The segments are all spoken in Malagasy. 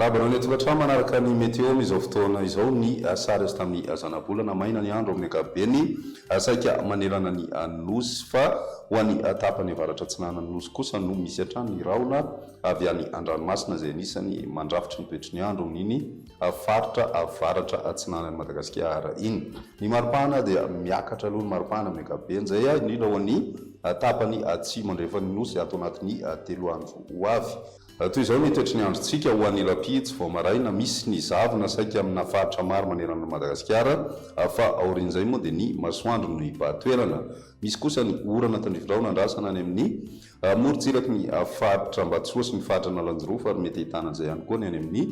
Rabana ny tokantrano manaraka ny météo izao fotoana izao ny sary azy tamin'ny zanabolana maina ny andro amin'ny ankapobeny saika manerana ny nosy fa ho an'ny tapany avaratra atsinana ny nosy kosa no misy hatrany ny raona avy any an-dranomasina izay anisany mandrafitry ny toetry ny andro amin'iny faritra avaratra atsinana ny Madagasikara iny. Ny maripana dia miakatra aloha ny maripana amin'ny ankapobeny izay indrindra ho an'ny tapany atsimo andrefany nosy ato anatin'ny 3 andro ho avy. Toy izao ny toetry ny androntsika ho an'ny lapitsy vao maraina misy ny zavona saika amina faritra maro manerana Madagasikara fa aorian'izay moa dia ny masoandro no hibahatoerana. Misy kosa ny orana tandrivindraona andrasana any amin'ny morotsiraky ny faritra Ambatsoa sy ny faritra Nalanjorofo ary mety ahitana an'izay ihany koa ny any amin'ny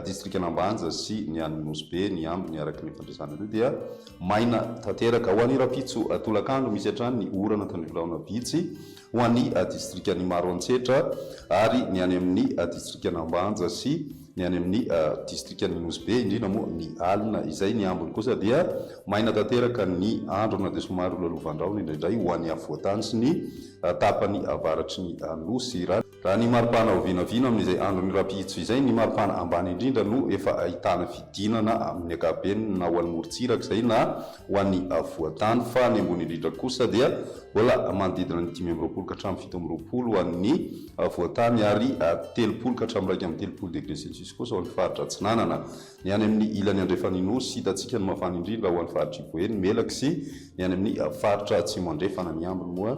distrikan'Ambanja sy ny any Nosbe ny ambiny araka ny fandresana ireo dia maina tanteraka. Ho an'ny rapitso tolakandro misy hatrany ny orana tandrivindraona vitsy ho an'ny distrikan'ny Maroantsetra ary ny any amin'ny distrikan'Ambanja sy ny any amin'ny distrikan'ny Nosbe indrindra moa ny alina izay ny ambiny kosa dia maina tanteraka ny andro na dia somary lalovandraona indraindray ho an'ny afovoantany sy ny tapany avaratry ny nosy. Raha ny maripana ho vinavina amin'izay andron'ny rapitso izay ny maripana ambany indrindra no efa ahitana fidinana amin'ny ankapobeny na ho an'ny morotsiraka izay na ho an'ny voatany fa ny ambony indrindra kosa dia mbola manodidina ny 520 ka hatramin'ny 720 ho an'ny voatany ary 30 ka hatramin'ny 2 degré celsius kosa ho an'ny faritra atsinanana. Ny any amin'ny ilany andrefany nosy hitantsika ny mafana indrindra ho an'ny faritra Ivoeny melaka sy ny any amin'ny faritra atsimo andrefana ny ambiny moa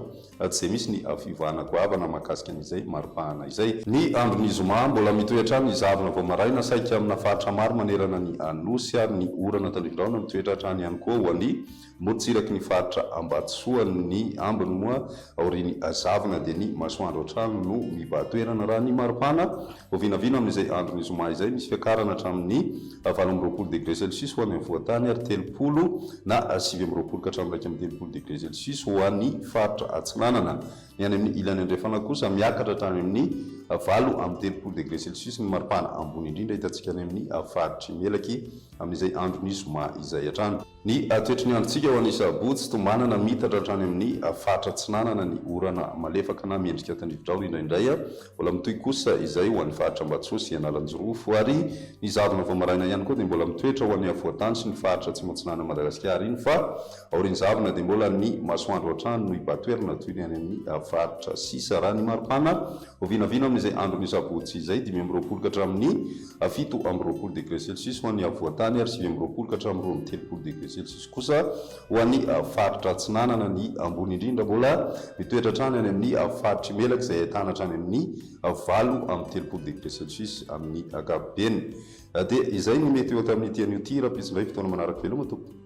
tsy misy ny fivahana goavana mahakasika an'izay maripana izay. Ny andron'ny zoma mbola mitohy hatrany ny zavona vao maraina saika amina faritra maro manerana ny nosy ary ny orana tandrivindraona mitoetra hatrany ihany koa ho an'ny morotsiraky ny faritra Ambatsoa ny ambiny moa aoriany zavona dia ny masoandro hatrany no mibahatoerana. Raha ny maripana ho vinavina amin'izay andron'ny zoma izay misy fiakarana hatramin'ny 20 degré celsius ho an'ny voatany ary 30 na 20 ka hatramin'ny 30 degré celsius ho an'ny faritra atsinanana. Ny any amin'ny ilany andrefana kosa miakatra hatrany amin'ny 9 degré celsius ny maripana ambony indrindra hitantsika any amin'ny faritry melaky amin'izay andron'ny zoma izay hatrany. Ny toetry ny androntsika ho an'ny sabotsy tombanana mitatra hatrany amin'ny faritra atsinanana ny orana malefaka na miendrika tandrivindraona indraindray mbola mitohy kosa izay ho an'ny faritra Ambatsoa sy Analanjorofo ary ny zavona vao maraina ihany koa dia mbola mitoetra ho an'ny afovoantany sy ny faritra atsimo atsinanana Madagasikara iny fa aoriany zavona dia mbola ny masoandro hatrany no hibahatoerana toy ny any amin'ny faritra sisa. Raha ny maripana ho vinavina amin'izay andron'ny sabotsy izay 20 ka hatramin'ny 17 degré celsius ho an'ny avoatany ary 20 ka hatramin'ny 30 degré celsius kosa ho an'ny faritra atsinanana. Ny ambony indrindra mbola mitoetra hatrany any amin'ny faritry melaka izay ahitana hatrany amin'ny 9 degré celsius amin'ny ankapobeny. Dia izay ny mety eo tamin'ny tian'io ty rapitsindray fotoana manaraka veloma tompo.